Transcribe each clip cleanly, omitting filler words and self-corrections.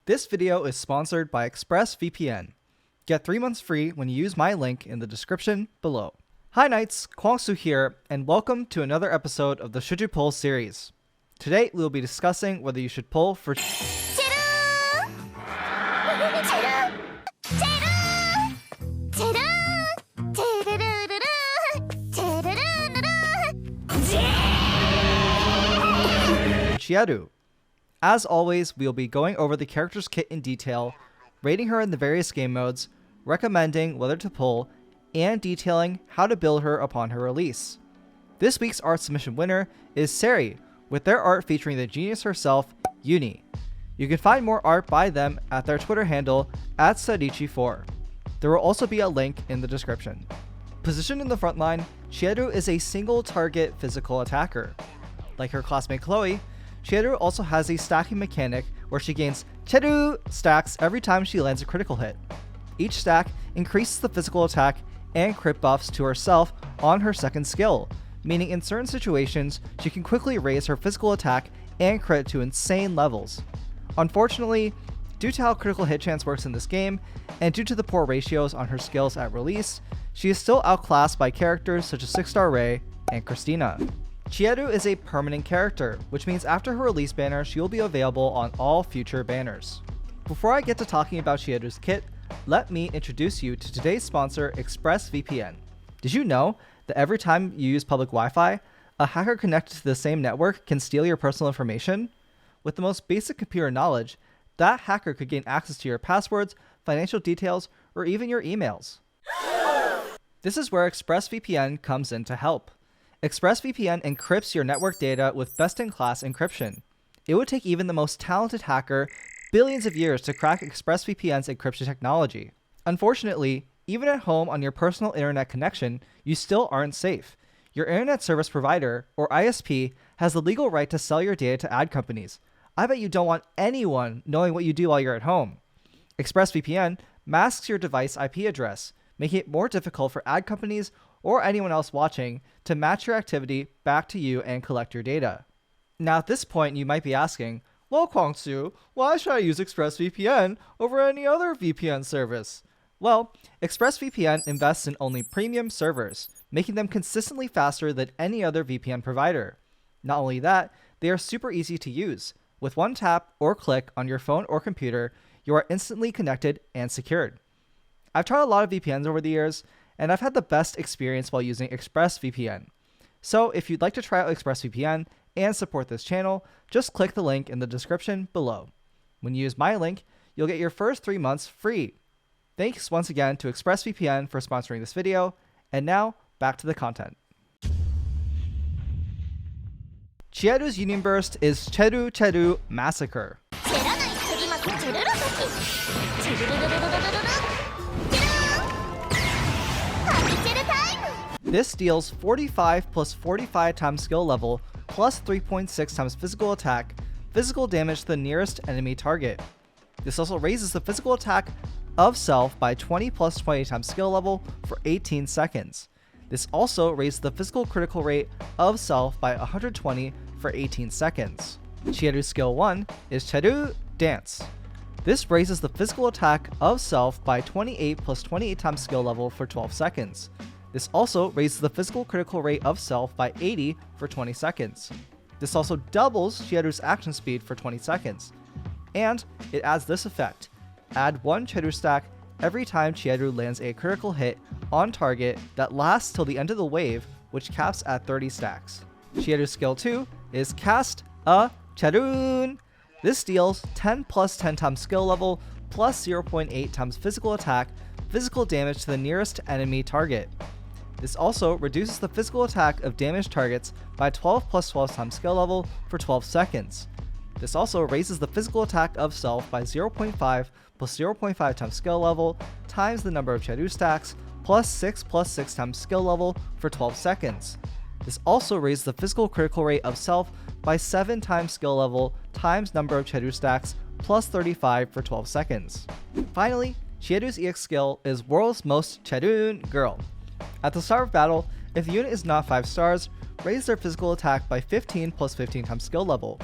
This video is sponsored by ExpressVPN. Get 3 months free when you use my link in the description below. Hi Knights, Kwangsu here, and welcome to another episode of the Should You Pull series. Today we will be discussing whether you should pull for Chieru! Chieru. As always, we will be going over the character's kit in detail, rating her in the various game modes, recommending whether to pull, and detailing how to build her upon her release. This week's art submission winner is Seri, with their art featuring the genius herself, Uni. You can find more art by them at their Twitter handle @Sadichi4. There will also be a link in the description. Positioned in the front line, Chieru is a single target physical attacker. Like her classmate Chloe, Chieru also has a stacking mechanic where she gains Chieru stacks every time she lands a critical hit. Each stack increases the physical attack and crit buffs to herself on her second skill, meaning in certain situations she can quickly raise her physical attack and crit to insane levels. Unfortunately, due to how critical hit chance works in this game, and due to the poor ratios on her skills at release, she is still outclassed by characters such as 6-star Ray and Christina. Chieru is a permanent character, which means after her release banner, she will be available on all future banners. Before I get to talking about Chieru's kit, let me introduce you to today's sponsor, ExpressVPN. Did you know that every time you use public Wi-Fi, a hacker connected to the same network can steal your personal information? With the most basic computer knowledge, that hacker could gain access to your passwords, financial details, or even your emails. This is where ExpressVPN comes in to help. ExpressVPN encrypts your network data with best-in-class encryption. It would take even the most talented hacker billions of years to crack ExpressVPN's encryption technology. Unfortunately, even at home on your personal internet connection, you still aren't safe. Your internet service provider, or ISP, has the legal right to sell your data to ad companies. I bet you don't want anyone knowing what you do while you're at home. ExpressVPN masks your device IP address, making it more difficult for ad companies or anyone else watching to match your activity back to you and collect your data. Now at this point you might be asking, well Kwangsu, why should I use ExpressVPN over any other VPN service? Well, ExpressVPN invests in only premium servers, making them consistently faster than any other VPN provider. Not only that, they are super easy to use. With one tap or click on your phone or computer, you are instantly connected and secured. I've tried a lot of VPNs over the years, and I've had the best experience while using ExpressVPN. So if you'd like to try out ExpressVPN and support this channel, just click the link in the description below. When you use my link, you'll get your first 3 months free. Thanks once again to ExpressVPN for sponsoring this video, and now back to the content. Chieru's Union Burst is Chieru Massacre. This deals 45 plus 45 times skill level plus 3.6 times physical attack, physical damage to the nearest enemy target. This also raises the physical attack of self by 20 plus 20 times skill level for 18 seconds. This also raises the physical critical rate of self by 120 for 18 seconds. Chieru's skill 1 is Chieru Dance. This raises the physical attack of self by 28 plus 28 times skill level for 12 seconds. This also raises the physical critical rate of self by 80 for 20 seconds. This also doubles Chieru's action speed for 20 seconds. And it adds this effect. Add 1 Chieru stack every time Chieru lands a critical hit on target that lasts till the end of the wave, which caps at 30 stacks. Chieru's skill 2 is Cast a Chieru. This deals 10 plus 10 times skill level plus 0.8 times physical attack, physical damage to the nearest enemy target. This also reduces the physical attack of damaged targets by 12 plus 12 times skill level for 12 seconds. This also raises the physical attack of self by 0.5 plus 0.5 times skill level times the number of Chieru stacks plus 6 times skill level for 12 seconds. This also raises the physical critical rate of self by 7 times skill level times number of Chieru stacks plus 35 for 12 seconds. Finally, Chieru's EX skill is World's Most Chieru Girl. At the start of battle, if the unit is not 5 stars, raise their physical attack by 15 plus 15 times skill level.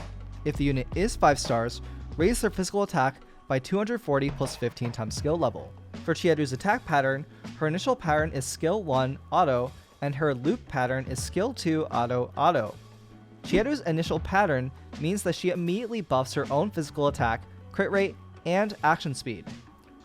If the unit is 5 stars, raise their physical attack by 240 plus 15 times skill level. For Chieru's attack pattern, her initial pattern is skill 1 auto, and her loop pattern is skill 2 auto auto. Chieru's initial pattern means that she immediately buffs her own physical attack, crit rate, and action speed.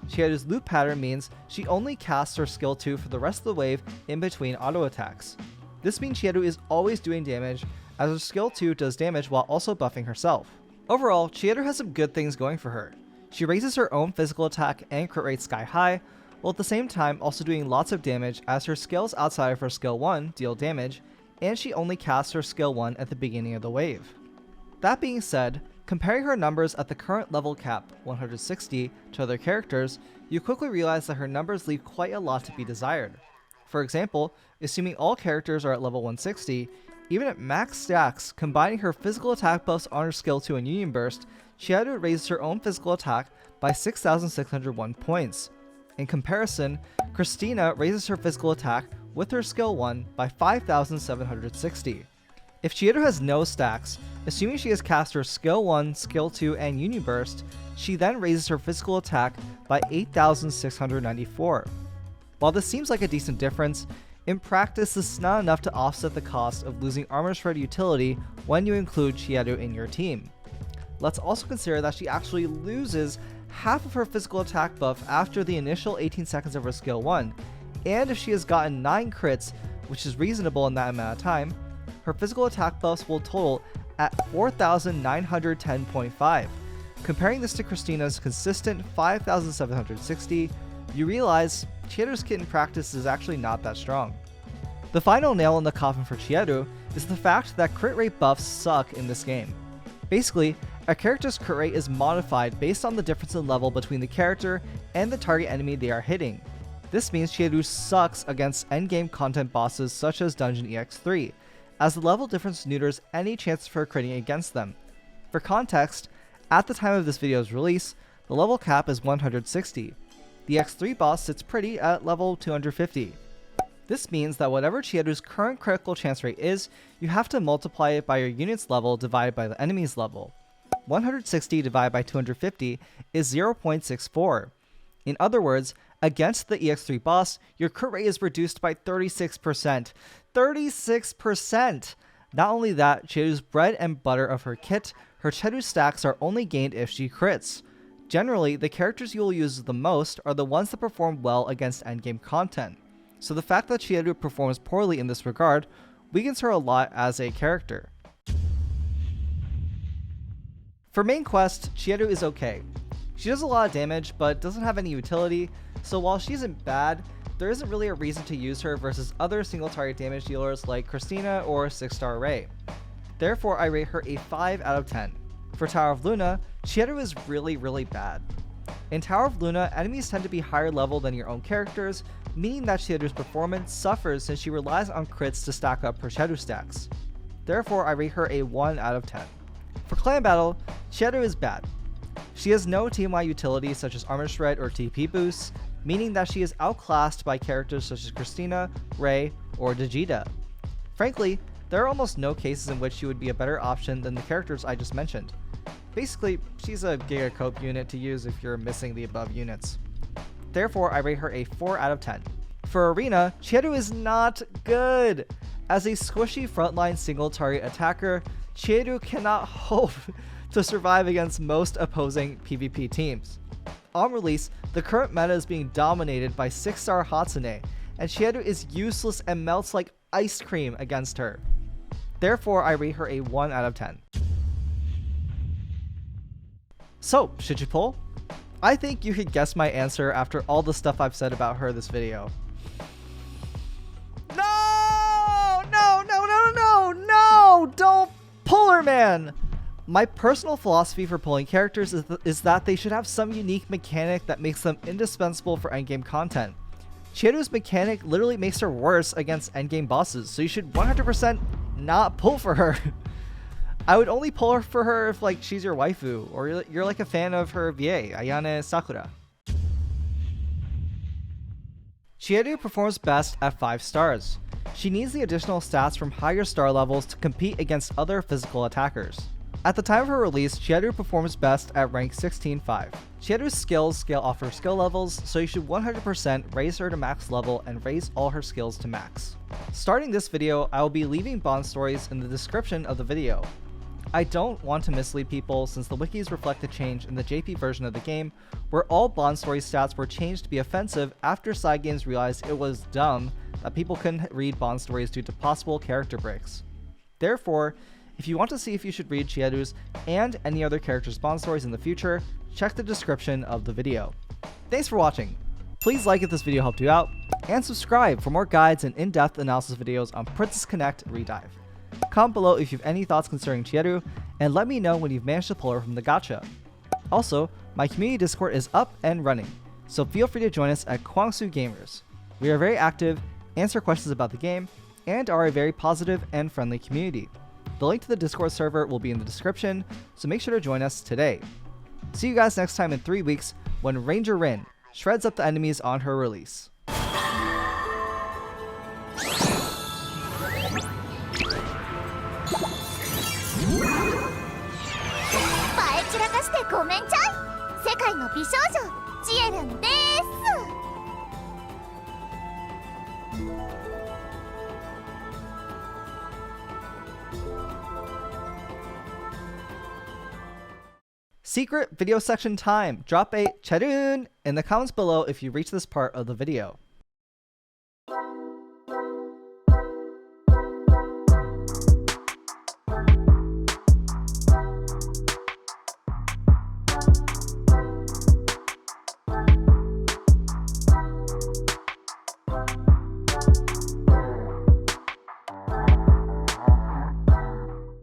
Chieru's loop pattern means she only casts her skill 2 for the rest of the wave in between auto attacks. This means Chieru is always doing damage, as her skill 2 does damage while also buffing herself. Overall, Chieru has some good things going for her. She raises her own physical attack and crit rate sky high, while at the same time also doing lots of damage as her skills outside of her skill 1 deal damage, and she only casts her skill 1 at the beginning of the wave. That being said, comparing her numbers at the current level cap, 160, to other characters, you quickly realize that her numbers leave quite a lot to be desired. For example, assuming all characters are at level 160, even at max stacks, combining her physical attack buffs on her skill 2 and Union Burst, Chieru raises her own physical attack by 6,601 points. In comparison, Christina raises her physical attack with her skill 1 by 5,760. If Chieru has no stacks, assuming she has cast her skill 1, skill 2, and Union Burst, she then raises her physical attack by 8,694. While this seems like a decent difference, in practice this is not enough to offset the cost of losing Armor Shred utility when you include Chieru in your team. Let's also consider that she actually loses half of her physical attack buff after the initial 18 seconds of her skill 1, and if she has gotten 9 crits, which is reasonable in that amount of time, her physical attack buffs will total at 4,910.5. Comparing this to Christina's consistent 5,760, you realize Chieru's kit in practice is actually not that strong. The final nail in the coffin for Chieru is the fact that crit rate buffs suck in this game. Basically, a character's crit rate is modified based on the difference in level between the character and the target enemy they are hitting. This means Chieru sucks against endgame content bosses such as Dungeon EX3, as the level difference neuters any chance for critting against them. For context, at the time of this video's release, the level cap is 160. The X3 boss sits pretty at level 250. This means that whatever Chieru's current critical chance rate is, you have to multiply it by your unit's level divided by the enemy's level. 160 divided by 250 is 0.64. In other words, against the EX3 boss, your crit rate is reduced by 36%. 36%! Not only that, Chieru's bread and butter of her kit, her Chieru stacks are only gained if she crits. Generally, the characters you will use the most are the ones that perform well against endgame content. So the fact that Chieru performs poorly in this regard weakens her a lot as a character. For main quest, Chieru is okay. She does a lot of damage, but doesn't have any utility, so while she isn't bad, there isn't really a reason to use her versus other single target damage dealers like Christina or 6-star Ray. Therefore, I rate her a 5 out of 10. For Tower of Luna, Chieru is really bad. In Tower of Luna, enemies tend to be higher level than your own characters, meaning that Chieru's performance suffers since she relies on crits to stack up her Chieru stacks. Therefore, I rate her a 1 out of 10. For Clan Battle, Chieru is bad. She has no team-wide utility such as Armor Shred or TP boosts, meaning that she is outclassed by characters such as Christina, Ray, or Vegeta. Frankly, there are almost no cases in which she would be a better option than the characters I just mentioned. Basically, she's a Giga Cope unit to use if you're missing the above units. Therefore, I rate her a 4 out of 10. For Arena, Chieru is not good! As a squishy frontline single target attacker, Chieru cannot hope to survive against most opposing PvP teams. On release, the current meta is being dominated by 6-star Hatsune, and Chieru is useless and melts like ice cream against her. Therefore, I rate her a 1 out of 10. So, should you pull? I think you could guess my answer after all the stuff I've said about her this video. No! No! No! No! No! No! Don't pull her, man! My personal philosophy for pulling characters is that they should have some unique mechanic that makes them indispensable for endgame content. Chieru's mechanic literally makes her worse against endgame bosses, so you should 100% not pull for her. I would only pull her for her if like she's your waifu, or you're like a fan of her VA, Ayane Sakura. Chieru performs best at 5 stars. She needs the additional stats from higher star levels to compete against other physical attackers. At the time of her release, Chieru performs best at rank 16-5. Chieru's skills scale off her skill levels, so you should 100% raise her to max level and raise all her skills to max. Starting this video, I will be leaving bond stories in the description of the video. I don't want to mislead people since the wikis reflect the change in the JP version of the game, where all bond story stats were changed to be offensive after side games realized it was dumb that people couldn't read bond stories due to possible character breaks. Therefore, if you want to see if you should read Chieru's and any other character's bond stories in the future, check the description of the video. Thanks for watching. Please like if this video helped you out, and subscribe for more guides and in-depth analysis videos on Princess Connect Redive. Comment below if you have any thoughts concerning Chieru, and let me know when you've managed to pull her from the gacha. Also, my community Discord is up and running, so feel free to join us at Kwangsu Gamers. We are very active, answer questions about the game, and are a very positive and friendly community. The link to the Discord server will be in the description, so make sure to join us today. See you guys next time in 3 weeks when Ranger Rin shreds up the enemies on her release. 散らかしてごめんちゃい。世界の美少女ジエルンです。Secret video section time! Drop a Chieru in the comments below if you reach this part of the video.